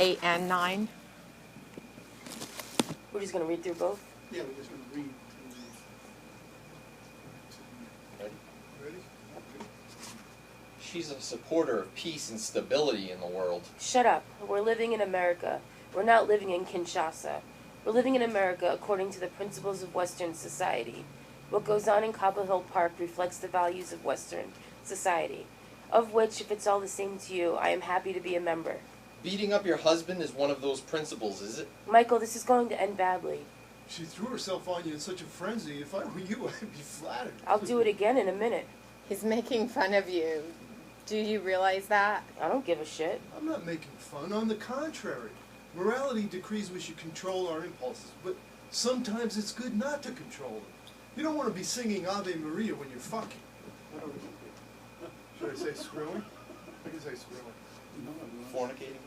8 and 9. We're just going to read through both? Yeah, we're just going to read. Ready? Ready? She's a supporter of peace and stability in the world. Shut up. We're living in America. We're not living in Kinshasa. We're living in America according to the principles of Western society. What goes on in Cobble Hill Park reflects the values of Western society, of which, if it's all the same to you, I am happy to be a member. Beating up your husband is one of those principles, is it? Michael, this is going to end badly. She threw herself on you in such a frenzy. If I were you, I'd be flattered. I'll do it again in a minute. He's making fun of you. Do you realize that? I don't give a shit. I'm not making fun. On the contrary. Morality decrees we should control our impulses, but sometimes it's good not to control them. You don't want to be singing Ave Maria when you're fucking. Should I say screwing? I can say screwing. Fornicating?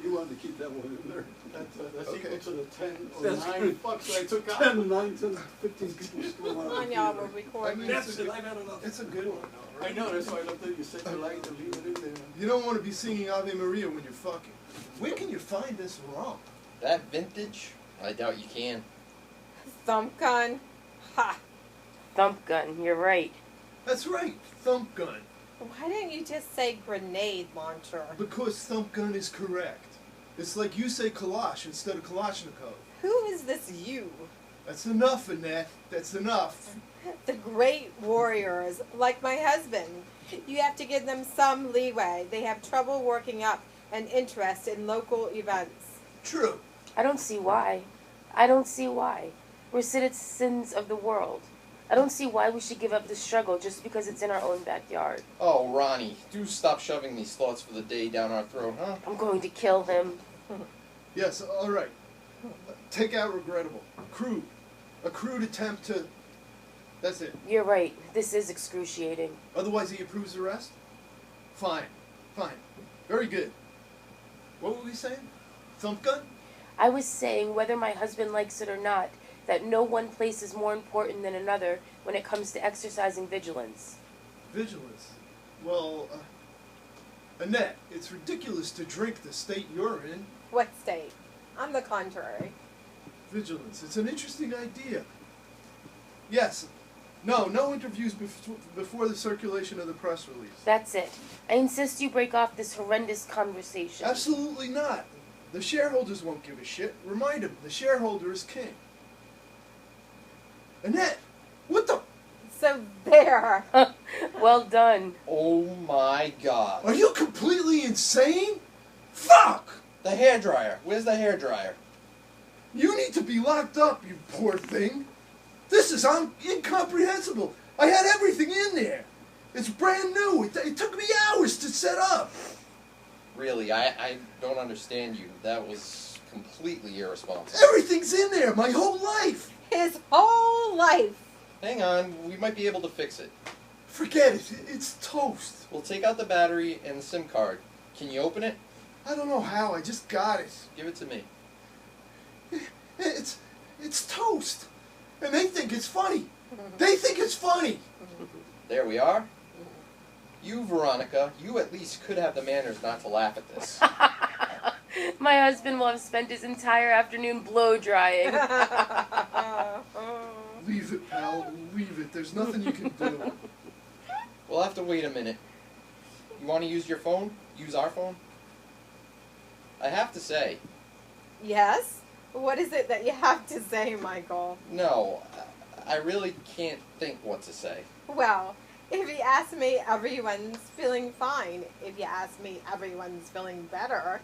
You wanted to keep that one in there. That's Okay. equal to the 10 or That's 9 good. fucks that I took out. 10, 9, 10, 15 people still Come on on, y'all, we're recording. That's it, I've had enough. It's a good one, though, I right? know, that's why I looked at you, said you like to leave it in there. You don't want to be singing Ave Maria when you're fucking. Where can you find this wrong? That vintage? I doubt you can. Thump gun. Ha! Thump gun, you're right. That's right, thump gun. Why didn't you just say grenade launcher? Because thump gun is correct. It's like you say Kalash instead of Kalashnikov. Who is this you? That's enough, Annette. That's enough. The great warriors, like my husband. You have to give them some leeway. They have trouble working up an interest in local events. True. I don't see why. I don't see why. We're citizens of the world. I don't see why we should give up the struggle just because it's in our own backyard. Oh, Ronnie, do stop shoving these thoughts for the day down our throat, huh? I'm going to kill him. Yes, all right. Take out regrettable. Crude. A crude attempt to... That's it. You're right. This is excruciating. Otherwise he approves the rest? Fine. Fine. Very good. What were we saying? Thump gun? I was saying, whether my husband likes it or not, that no one place is more important than another when it comes to exercising vigilance. Vigilance. Well, Annette, it's ridiculous to drink the state you're in. What state? On the contrary. Vigilance. It's an interesting idea. Yes. No interviews before the circulation of the press release. That's it. I insist you break off this horrendous conversation. Absolutely not. The shareholders won't give a shit. Remind them, the shareholder is king. Annette, what the... So there. Well done. Oh my God. Are you completely insane? Fuck! The hairdryer. Where's the hairdryer? You need to be locked up, you poor thing. This is incomprehensible. I had everything in there. It's brand new. It took me hours to set up. Really, I don't understand you. That was completely irresponsible. Everything's in there, my whole life. His whole life. Hang on, we might be able to fix it. Forget it. It's toast. We'll take out the battery and the SIM card. Can you open it? I don't know how. I just got it. Give it to me. It's toast. And they think it's funny. They think it's funny. There we are. You, Veronica, you at least could have the manners not to laugh at this. My husband will have spent his entire afternoon blow drying. Leave it, pal. Leave it. There's nothing you can do. We'll have to wait a minute. You want to use your phone? Use our phone? I have to say, Yes? What is it that you have to say, Michael? no, I really can't think what to say. Well, if you ask me, everyone's feeling fine. If you ask me, everyone's feeling better.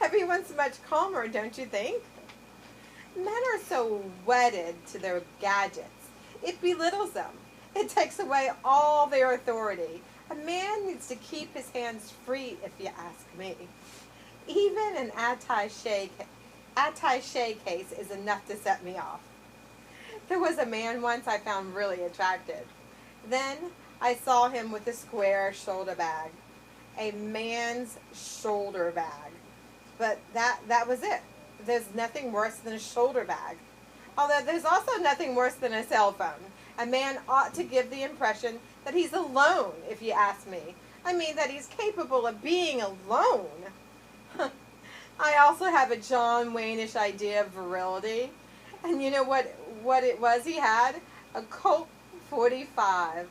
Everyone's much calmer, don't you think? Men are so wedded to their gadgets. It belittles them. It takes away all their authority. A man needs to keep his hands free, if you ask me. Even an attaché case is enough to set me off. There was a man once I found really attractive. Then I saw him with a square shoulder bag. A man's shoulder bag. But that was it. There's nothing worse than a shoulder bag. Although there's also nothing worse than a cell phone. A man ought to give the impression that he's alone, if you ask me. I mean that he's capable of being alone. I also have a John Wayne-ish idea of virility. And you know what it was he had? A Colt 45.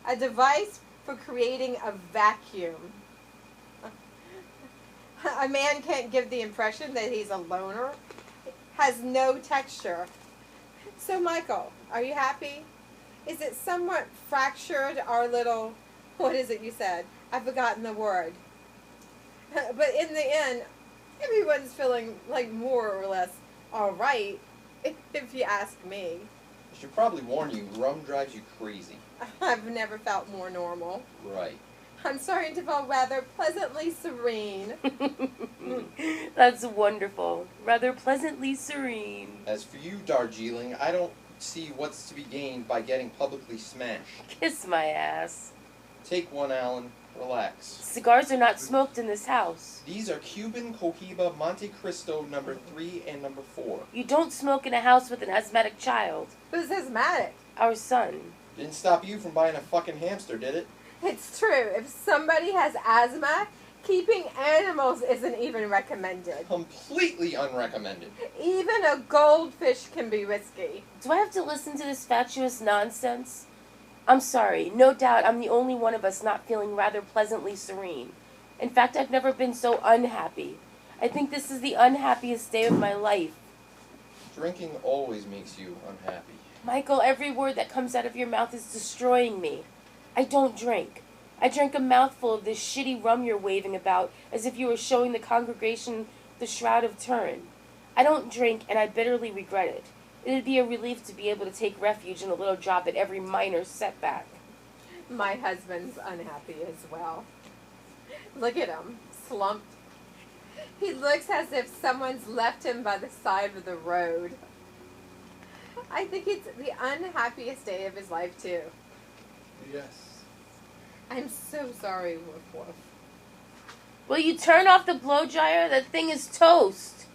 A device for creating a vacuum. A man can't give the impression that he's a loner. Has no texture. So, Michael, are you happy? Is it somewhat fractured, our little... What is it you said? I've forgotten the word. But in the end, everyone's feeling like more or less all right, if you ask me. I should probably warn you, rum drives you crazy. I've never felt more normal. Right. I'm starting to feel rather pleasantly serene. That's wonderful. Rather pleasantly serene. As for you, Darjeeling, I don't see what's to be gained by getting publicly smashed. Kiss my ass. Take one, Alan. Relax. Cigars are not smoked in this house. These are Cuban Cohiba Monte Cristo number 3 and number 4. You don't smoke in a house with an asthmatic child. Who's asthmatic? Our son. Didn't stop you from buying a fucking hamster, did it? It's true. If somebody has asthma, keeping animals isn't even recommended. Completely unrecommended. Even a goldfish can be risky. Do I have to listen to this fatuous nonsense? I'm sorry. No doubt I'm the only one of us not feeling rather pleasantly serene. In fact, I've never been so unhappy. I think this is the unhappiest day of my life. Drinking always makes you unhappy. Michael, every word that comes out of your mouth is destroying me. I don't drink. I drank a mouthful of this shitty rum you're waving about as if you were showing the congregation the Shroud of Turin. I don't drink, and I bitterly regret it. It'd be a relief to be able to take refuge in a little drop at every minor setback. My husband's unhappy as well. Look at him, slumped. He looks as if someone's left him by the side of the road. I think it's the unhappiest day of his life, too. Yes. I'm so sorry, Woof Woof. Will you turn off the blow dryer? That thing is toast.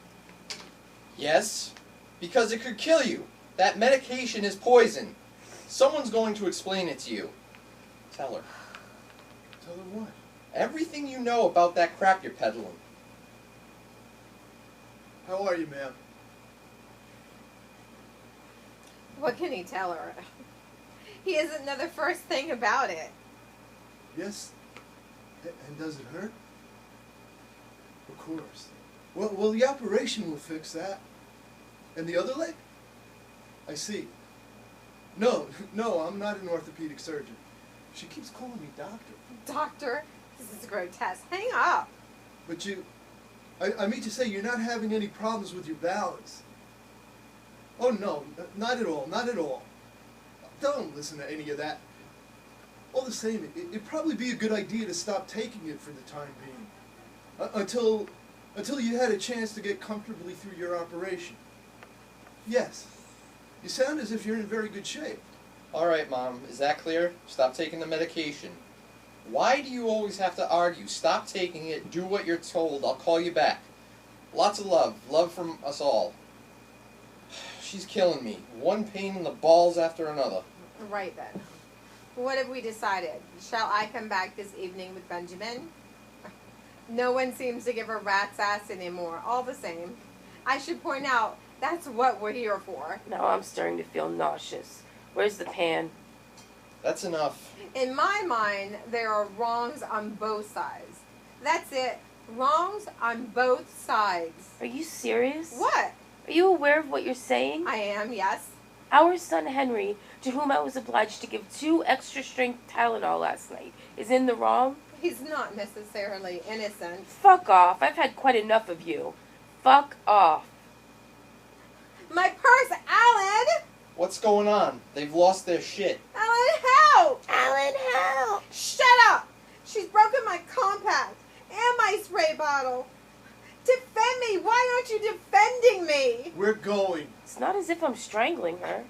Yes, because it could kill you. That medication is poison. Someone's going to explain it to you. Tell her. Tell her what? Everything you know about that crap you're peddling. How are you, ma'am? What can he tell her? He doesn't know the first thing about it. Yes. And does it hurt? Of course. Well, the operation will fix that. And the other leg? I see. No, I'm not an orthopedic surgeon. She keeps calling me doctor. Doctor, this is grotesque. Hang up. But I mean to say you're not having any problems with your balance. Oh no, not at all, not at all. Don't listen to any of that. All the same, it'd probably be a good idea to stop taking it for the time being. Until you had a chance to get comfortably through your operation. Yes. You sound as if you're in very good shape. All right, Mom, is that clear? Stop taking the medication. Why do you always have to argue? Stop taking it, do what you're told, I'll call you back. Lots of love. Love from us all. She's killing me. One pain in the balls after another. Right then. What have we decided? Shall I come back this evening with Benjamin? No one seems to give a rat's ass anymore. All the same. I should point out, that's what we're here for. Now I'm starting to feel nauseous. Where's the pan? That's enough. In my mind, there are wrongs on both sides. That's it. Wrongs on both sides. Are you serious? What? Are you aware of what you're saying? I am, yes. Our son Henry, to whom I was obliged to give 2 extra strength Tylenol last night, is in the wrong? He's not necessarily innocent. Fuck off. I've had quite enough of you. Fuck off. My purse, Alan! What's going on? They've lost their shit. Alan, help! Alan, help! Shut up! She's broken my compact and my spray bottle. Defend me! Why aren't you defending me? We're going. It's not as if I'm strangling her.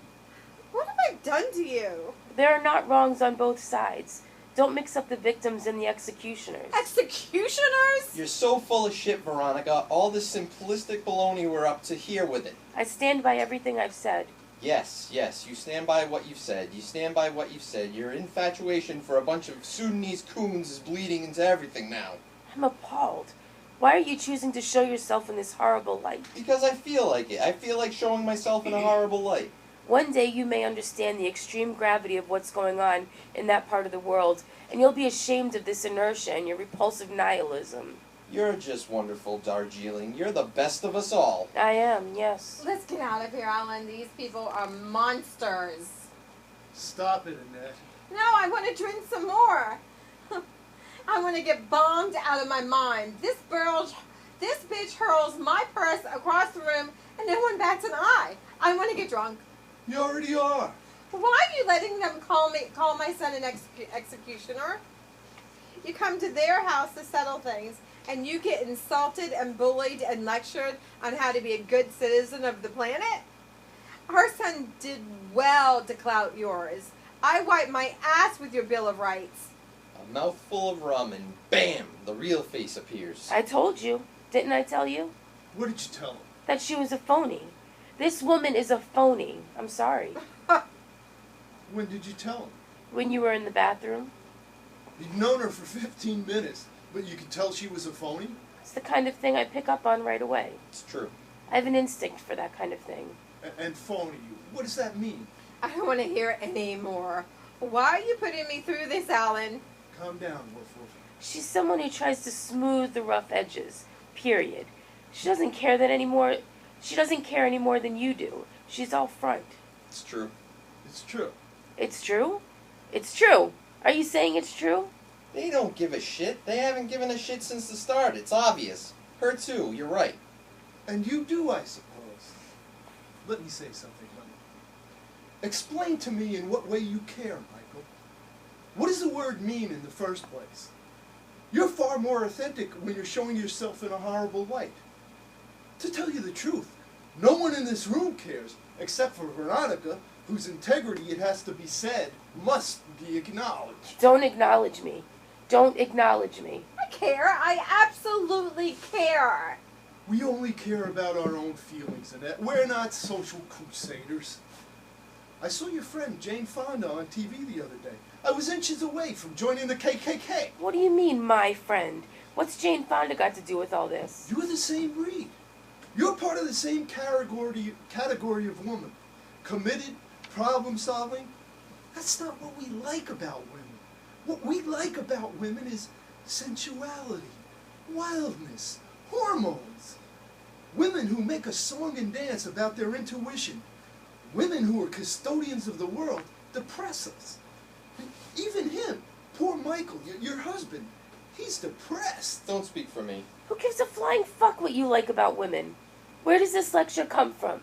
What have I done to you? There are not wrongs on both sides. Don't mix up the victims and the executioners. Executioners? You're so full of shit, Veronica. All this simplistic baloney we're up to here with it. I stand by everything I've said. Yes, you stand by what you've said. You stand by what you've said. Your infatuation for a bunch of Sudanese coons is bleeding into everything now. I'm appalled. Why are you choosing to show yourself in this horrible light? Because I feel like it. I feel like showing myself in a horrible light. One day you may understand the extreme gravity of what's going on in that part of the world, and you'll be ashamed of this inertia and your repulsive nihilism. You're just wonderful, Darjeeling. You're the best of us all. I am, yes. Let's get out of here, Alan. These people are monsters. Stop it, Annette. No, I want to drink some more. I want to get bombed out of my mind. This bitch hurls my purse across the room and no one bats an eye. I want to get drunk. You already are. Why are you letting them call my son an executioner? You come to their house to settle things, and you get insulted and bullied and lectured on how to be a good citizen of the planet? Our son did well to clout yours. I wiped my ass with your Bill of Rights. A mouthful of rum and bam, the real face appears. I told you. Didn't I tell you? What did you tell him? That she was a phony. This woman is a phony. I'm sorry. When did you tell him? When you were in the bathroom? You'd known her for 15 minutes, but you could tell she was a phony? It's the kind of thing I pick up on right away. It's true. I have an instinct for that kind of thing. And phony, what does that mean? I don't want to hear it anymore. Why are you putting me through this, Alan? Calm down, Wolf Wolf. She's someone who tries to smooth the rough edges. Period. She doesn't care that anymore. She doesn't care any more than you do. She's all front. It's true. It's true. It's true? It's true. Are you saying it's true? They don't give a shit. They haven't given a shit since the start. It's obvious. Her too. You're right. And you do, I suppose. Let me say something, honey. Explain to me in what way you care, Michael. What does the word mean in the first place? You're far more authentic when you're showing yourself in a horrible light. To tell you the truth, no one in this room cares, except for Veronica, whose integrity, it has to be said, must be acknowledged. Don't acknowledge me. Don't acknowledge me. I care. I absolutely care. We only care about our own feelings, Annette. We're not social crusaders. I saw your friend Jane Fonda on TV the other day. I was inches away from joining the KKK. What do you mean, my friend? What's Jane Fonda got to do with all this? You're the same breed. You're part of the same category of woman. Committed, problem-solving. That's not what we like about women. What we like about women is sensuality, wildness, hormones. Women who make a song and dance about their intuition. Women who are custodians of the world depress us. Even him, poor Michael, your husband, he's depressed. Don't speak for me. Who gives a flying fuck what you like about women? Where does this lecture come from?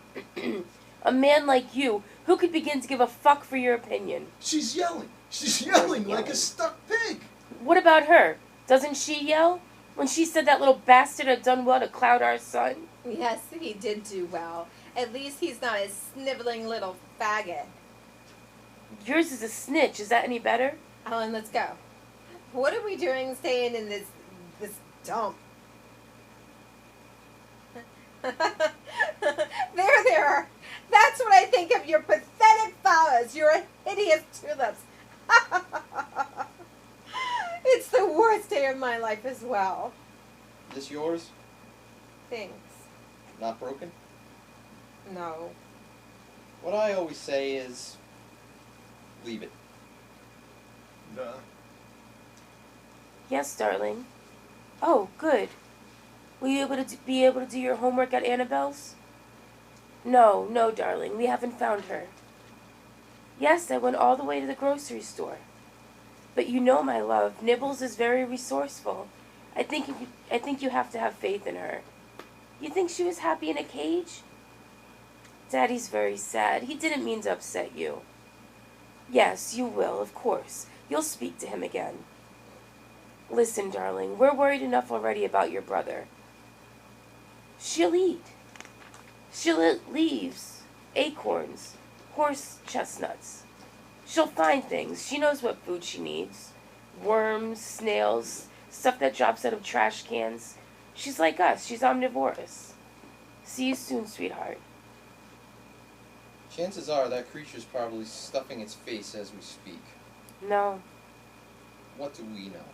A man like you, who could begin to give a fuck for your opinion? She's yelling. She's yelling like a stuck pig. What about her? Doesn't she yell? When she said that little bastard had done well to cloud our son? Yes, he did do well. At least he's not a sniveling little faggot. Yours is a snitch. Is that any better? Alan, let's go. What are we doing staying in this dump? There. That's what I think of your pathetic flowers. Your hideous tulips. It's the worst day of my life as well. This yours? Thanks. Not broken? No. What I always say is, leave it. Nah. Yes, darling. Oh, good. Will you be able to do your homework at Annabelle's? No, darling. We haven't found her. Yes, I went all the way to the grocery store. But you know, my love, Nibbles is very resourceful. I think you have to have faith in her. You think she was happy in a cage? Daddy's very sad. He didn't mean to upset you. Yes, you will, of course. You'll speak to him again. Listen, darling, we're worried enough already about your brother. She'll eat. She'll eat leaves, acorns, horse chestnuts. She'll find things. She knows what food she needs. Worms, snails, stuff that drops out of trash cans. She's like us. She's omnivorous. See you soon, sweetheart. Chances are that creature's probably stuffing its face as we speak. No. What do we know?